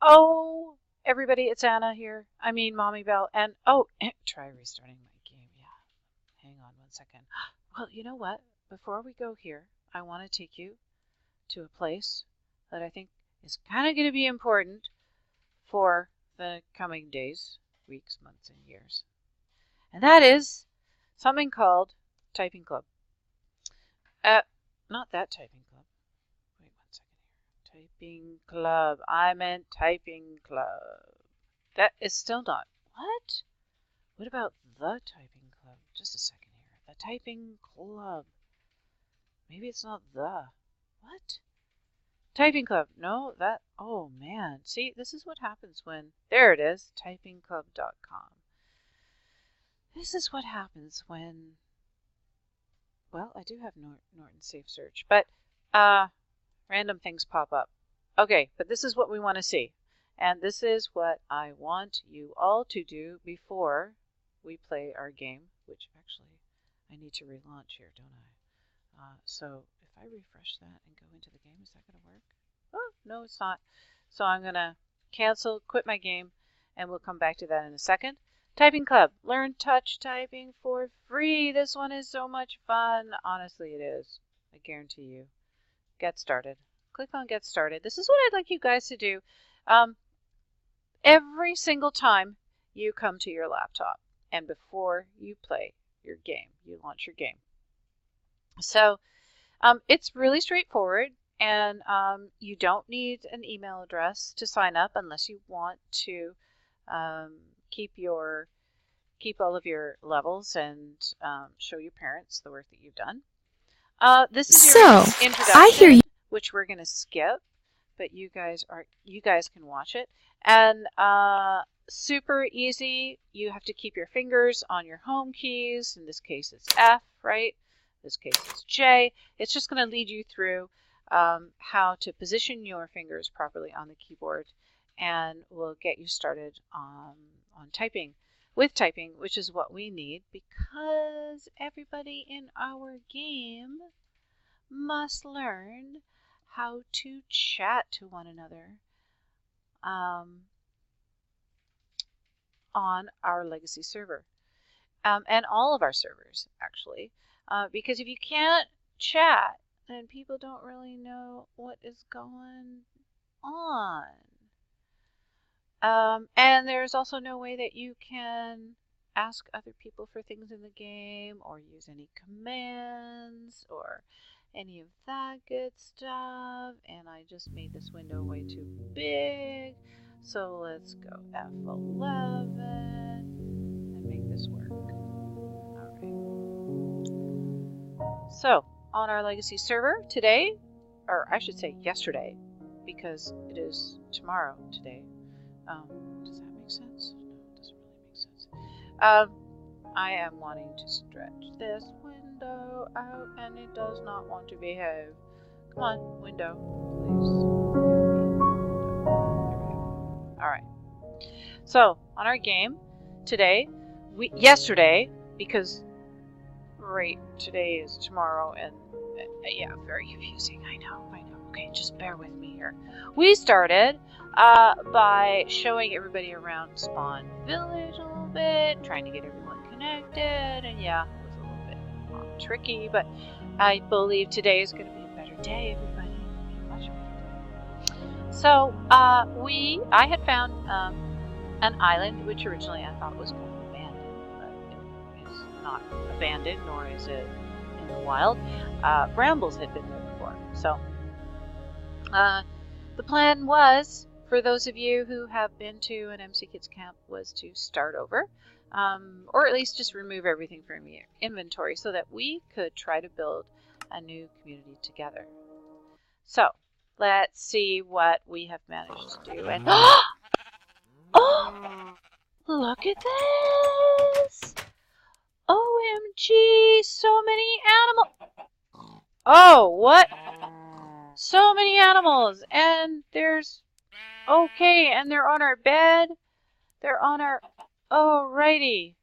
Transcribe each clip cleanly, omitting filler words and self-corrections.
Oh, everybody, it's Anna here. I mean, Mommy Bell. And oh, try restarting my game. Yeah, hang on 1 second. Well, you know what? Before we go here, I want to take you to a place that I think is kind of going to be important for the coming days, weeks, months, and years. And that is something called Typing Club. Not that Typing Club. Wait 1 second here. Typing Club. I meant Typing Club. That is still not. What? What about the Typing Club? Just a second here. The Typing Club. Maybe it's not the. What? Typing Club. No, that. Oh, man. See, this is what happens when. There it is. Typingclub.com. This is what happens when. Well, I do have Norton Safe Search, but random things pop up. Okay, but this is what we want to see. And this is what I want you all to do before we play our game, which actually I need to relaunch here, don't I? So if I refresh that and go into the game, is that going to work? Oh, no, it's not. So I'm going to cancel, quit my game, and we'll come back to that in a second. Typing Club. Learn touch typing for free. This one is so much fun. Honestly, it is. I guarantee you. Get started. Click on Get Started. This is what I'd like you guys to do every single time you come to your laptop and before you play your game, you launch your game. So it's really straightforward, and you don't need an email address to sign up unless you want to keep all of your levels and show your parents the work that you've done. This is your introduction, I hear you. Which we're going to skip, but you guys can watch it. And super easy. You have to keep your fingers on your home keys. In this case, it's F, right? In this case, it's J. It's just going to lead you through how to position your fingers properly on the keyboard, and we'll get you started on typing. With typing, which is what we need because everybody in our game must learn how to chat to one another on our legacy server. And all of our servers, actually. Because if you can't chat, then people don't really know what is going on. And there's also no way that you can ask other people for things in the game or use any commands or any of that good stuff. And I just made this window way too big. So let's go F11 and make this work. All right. So on our legacy server today, or I should say yesterday, because it is tomorrow today. Does that make sense? No, it doesn't really make sense. I am wanting to stretch this window out, and it does not want to behave. Come on, window, please. There we go. All right. So on our game today, yesterday, because right today is tomorrow, and yeah, very confusing. I know. Okay, just bear with me here. We started by showing everybody around Spawn Village a little bit, trying to get everyone connected, and yeah, it was a little bit tricky, but I believe today is going to be a better day, everybody. Much better day. So I had found an island, which originally I thought was kind of abandoned, but it is not abandoned, nor is it in the wild. Brambles had been there before, so the plan was, for those of you who have been to an MCKids camp, was to start over, or at least just remove everything from your inventory so that we could try to build a new community together. So let's see what we have managed to do. And oh, look at this! OMG, so many animals! Oh, what? So many animals, and there's, okay, and they're on our bed, they're on our, alrighty.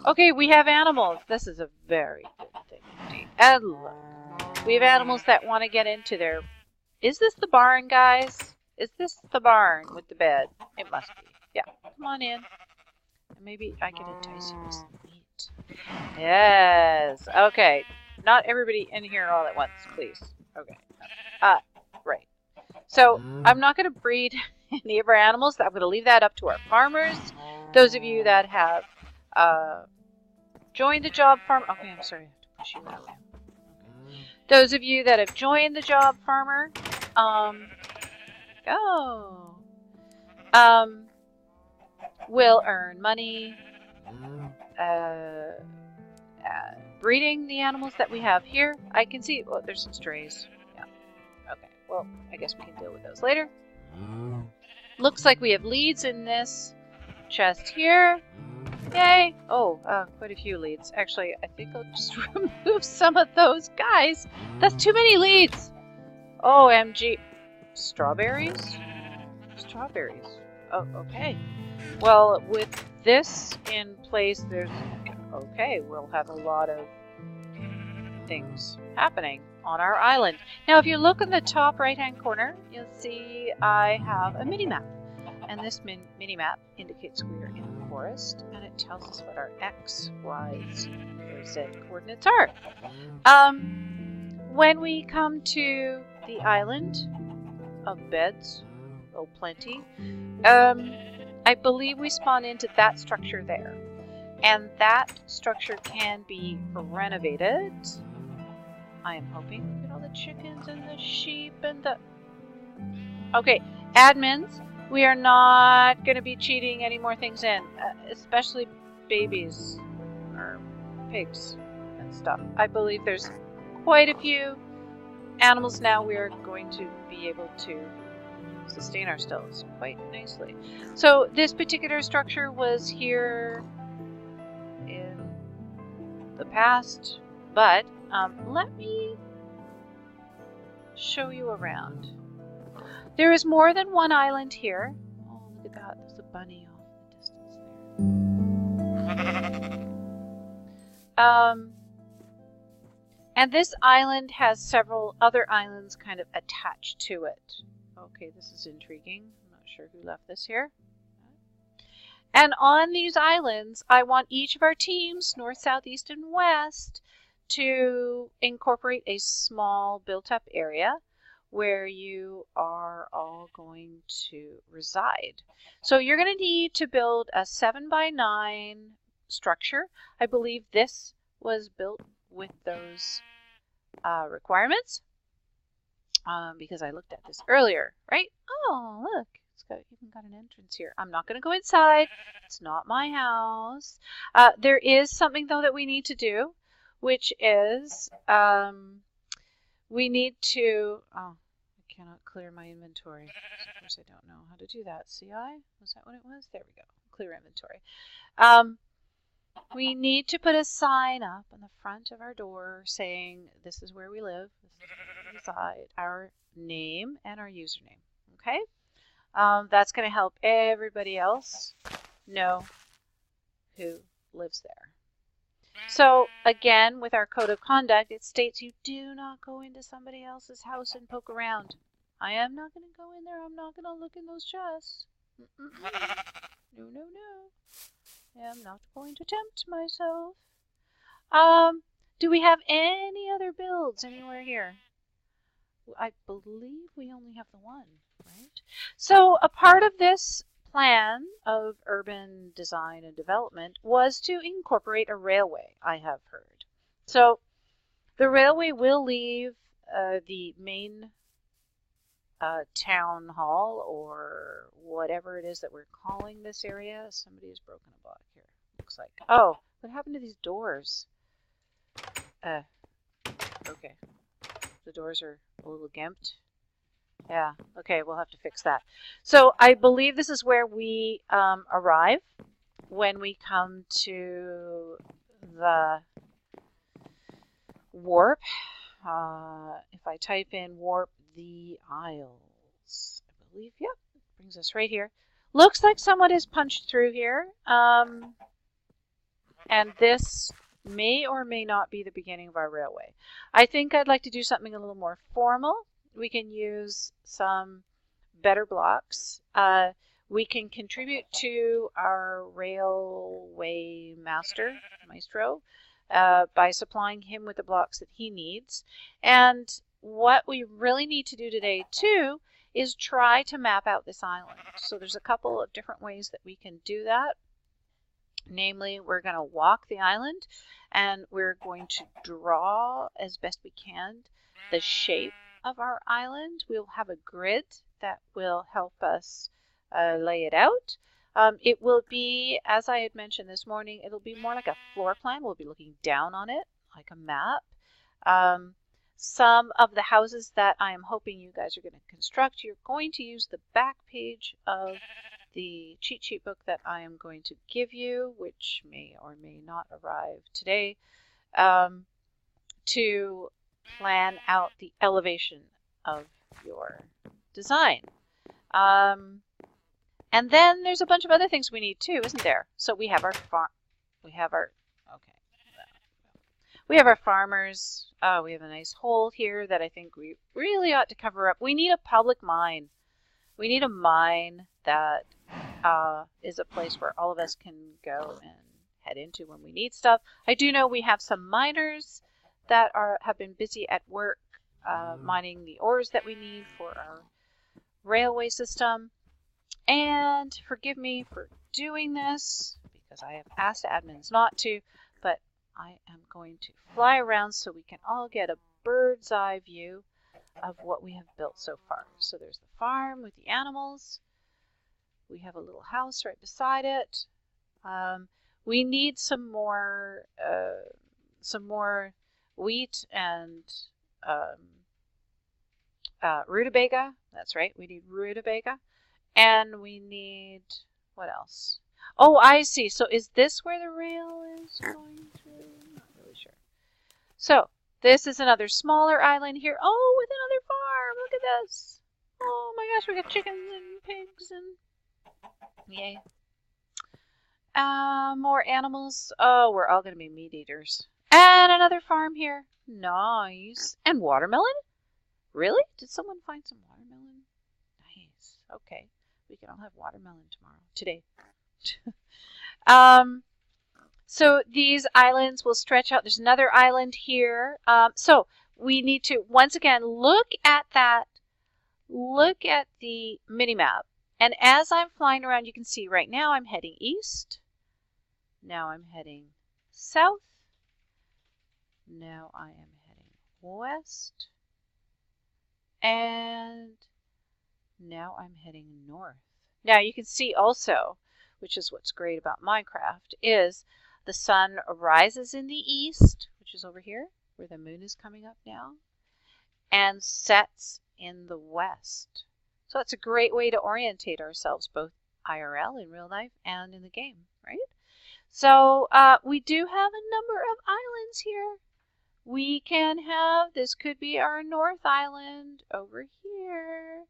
Okay, we have animals. This is a very good thing indeed. And look, we have animals that want to get into their, is this the barn, guys? Is this the barn with the bed? It must be. Yeah, come on in. Maybe I can entice you with some meat. Yes. Okay. Not everybody in here all at once, please. Okay. Right. So I'm not going to breed any of our animals. I'm going to leave that up to our farmers. Those of you that have joined the job farm. Okay, I'm sorry. I have to push you out now. Okay. Those of you that have joined the job farmer, will earn money breeding the animals that we have here. I can see, well, there's some strays. Yeah. Okay, well, I guess we can deal with those later. Looks like we have leads in this chest here. Yay! Oh, quite a few leads. Actually, I think I'll just remove some of those guys. That's too many leads! OMG. Strawberries? Strawberries. Oh, okay. Well, with this in place, there's... Okay, we'll have a lot of things happening on our island. Now, if you look in the top right-hand corner, you'll see I have a mini-map. And this mini-map indicates we're in the forest, and it tells us what our X, Y, or Z coordinates are. When we come to the island of beds, oh plenty, I believe we spawn into that structure there. And that structure can be renovated. I am hoping. Look at all the chickens and the sheep and the... Okay, admins, we are not going to be cheating any more things in, especially babies or pigs and stuff. I believe there's quite a few animals now we are going to be able to sustain ourselves quite nicely. So this particular structure was here in the past, but let me show you around. There is more than one island here. Oh, look at that. There's a bunny off in the distance there. And this island has several other islands kind of attached to it. Okay, this is intriguing. I'm not sure who left this here. And on these islands, I want each of our teams, north, south, east, and west, to incorporate a small built-up area where you are all going to reside. So you're going to need to build a 7x9 structure. I believe this was built with those requirements because I looked at this earlier, right? Oh, look. Even got an entrance here. I'm not going to go inside. It's not my house. There is something, though, that we need to do, which is we need to... Oh, I cannot clear my inventory. Of course, I don't know how to do that. CI? Was that what it was? There we go. Clear inventory. We need to put a sign up on the front of our door saying this is where we live, this is where we reside, our name and our username. Okay? That's going to help everybody else know who lives there. So, again, with our code of conduct, it states you do not go into somebody else's house and poke around. I am not going to go in there. I'm not going to look in those chests. No, no, no. I'm not going to tempt myself. Do we have any other builds anywhere here? I believe we only have the one, right? So a part of this plan of urban design and development was to incorporate a railway, I have heard. So the railway will leave the main town hall or whatever it is that we're calling this area. Somebody has broken a block here, looks like. Oh, what happened to these doors? Okay. The doors are a little gimped. Yeah, okay, we'll have to fix that. So I believe this is where we arrive when we come to the warp. If I type in warp the Isles, I believe, yep, it brings us right here. Looks like someone has punched through here. And this may or may not be the beginning of our railway. I think I'd like to do something a little more formal. We can use some better blocks. We can contribute to our railway maestro, by supplying him with the blocks that he needs. And what we really need to do today, too, is try to map out this island. So there's a couple of different ways that we can do that. Namely, we're going to walk the island, and we're going to draw as best we can the shape of our island. We'll have a grid that will help us lay it out. It will be, as I had mentioned this morning, it'll be more like a floor plan. We'll be looking down on it like a map. Some of the houses that I am hoping you guys are going to construct, you're going to use the back page of the cheat sheet book that I am going to give you, which may or may not arrive today, to plan out the elevation of your design. And then there's a bunch of other things we need too, isn't there? So we have our farm. We have our farmers. We have a nice hole here that I think we really ought to cover up. We need a public mine. We need a mine that is a place where all of us can go and head into when we need stuff. I do know we have some miners that have been busy at work mining the ores that we need for our railway system. And forgive me for doing this because I have asked admins not to, but I am going to fly around so we can all get a bird's eye view of what we have built so far. So there's the farm with the animals. We have a little house right beside it. We need some more wheat and rutabaga. That's right, we need rutabaga. And we need, what else? Oh, I see. So is this where the rail is going to? Not really sure. So this is another smaller island here. Oh, with another farm. Look at this. Oh my gosh, we got chickens and pigs and yay. More animals. Oh, we're all going to be meat eaters. And another farm here. Nice. And watermelon? Really? Did someone find some watermelon? Nice. Okay. We can all have watermelon today. So these islands will stretch out. There's another island here. So we need to, once again, look at the mini-map. And as I'm flying around, you can see right now I'm heading east. Now I'm heading south. Now I am heading west. And now I'm heading north. Now you can see also, which is what's great about Minecraft, is the sun rises in the east, which is over here, where the moon is coming up now, and sets in the west. So it's a great way to orientate ourselves, both IRL, in real life, and in the game, right? So we do have a number of islands here. We can have, this could be our North Island over here.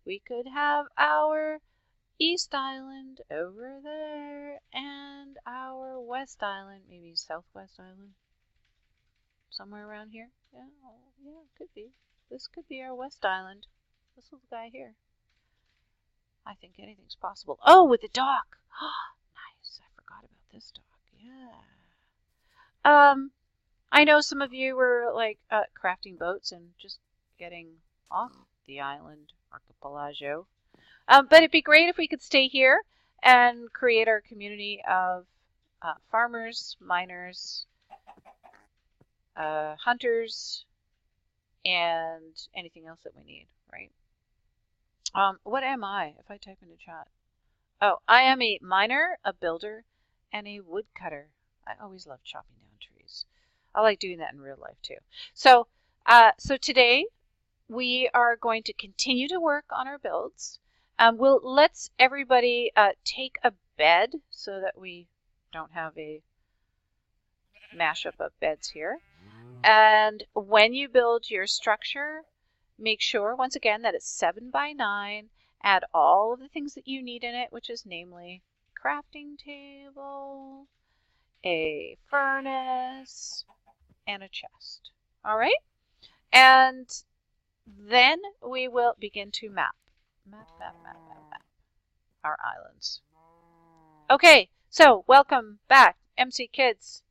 We could have our East Island over there and our West Island, maybe Southwest Island, somewhere around here. Yeah, yeah, could be. This could be our West Island. This little guy here. I think anything's possible. Oh, with the dock. Nice. I forgot about this dock. Yeah. I know some of you were like crafting boats and just getting off the island archipelago. But it'd be great if we could stay here and create our community of farmers, miners, hunters, and anything else that we need, right? What am I if I type into chat? Oh, I am a miner, a builder, and a woodcutter. I always love chopping down trees. I like doing that in real life too. So, so today we are going to continue to work on our builds. Let's everybody take a bed so that we don't have a mashup of beds here. And when you build your structure, make sure once again that it's 7 by 9. Add all of the things that you need in it, which is namely crafting table, a furnace, and a chest. All right? And then we will begin to map. Map. Our islands. Okay, so welcome back, MC Kids.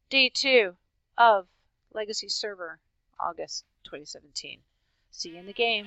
Day 2 of Legacy Server, August 2017. See you in the game.